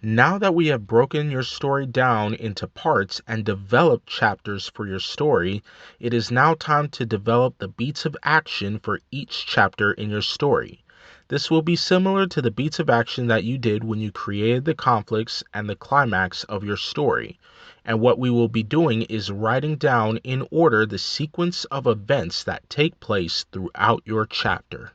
Now that we have broken your story down into parts and developed chapters for your story, it is now time to develop the beats of action for each chapter in your story. This will be similar to the beats of action that you did when you created the conflicts and the climax of your story. And what we will be doing is writing down in order the sequence of events that take place throughout your chapter.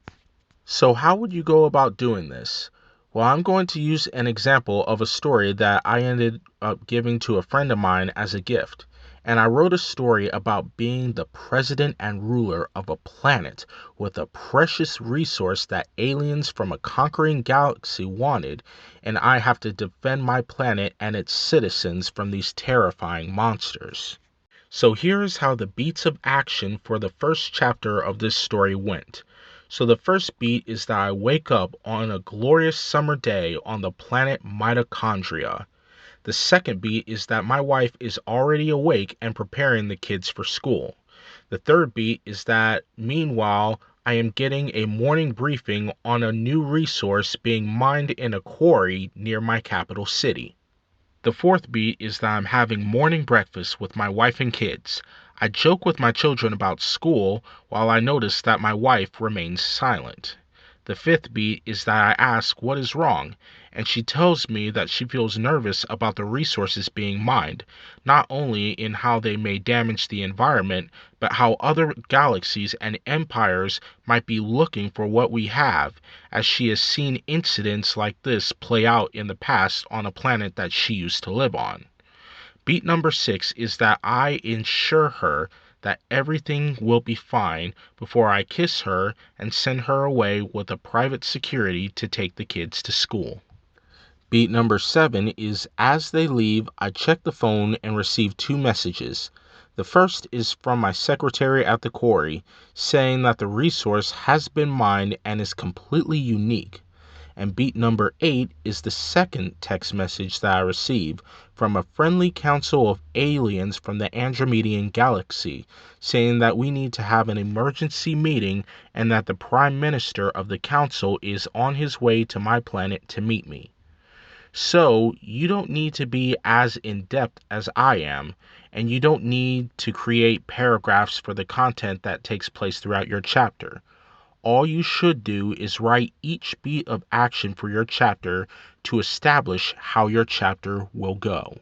So, how would you go about doing this? Well, I'm going to use an example of a story that I ended up giving to a friend of mine as a gift. And I wrote a story about being the president and ruler of a planet with a precious resource that aliens from a conquering galaxy wanted, and I have to defend my planet and its citizens from these terrifying monsters. So here is how the beats of action for the first chapter of this story went. So the first beat is that I wake up on a glorious summer day on the planet Mitochondria. The second beat is that my wife is already awake and preparing the kids for school. The third beat is that, meanwhile, I am getting a morning briefing on a new resource being mined in a quarry near my capital city. The fourth beat is that I'm having morning breakfast with my wife and kids. I joke with my children about school while I notice that my wife remains silent. The fifth beat is that I ask what is wrong, and she tells me that she feels nervous about the resources being mined, not only in how they may damage the environment, but how other galaxies and empires might be looking for what we have, as she has seen incidents like this play out in the past on a planet that she used to live on. Beat number six is that I ensure her that everything will be fine before I kiss her and send her away with a private security to take the kids to school. Beat number seven is as they leave, I check the phone and receive two messages. The first is from my secretary at the quarry, saying that the resource has been mined and is completely unique. And beat number eight is the second text message that I receive from a friendly council of aliens from the Andromedan galaxy, saying that we need to have an emergency meeting and that the prime minister of the council is on his way to my planet to meet me. So you don't need to be as in depth as I am, and you don't need to create paragraphs for the content that takes place throughout your chapter. All you should do is write each beat of action for your chapter to establish how your chapter will go.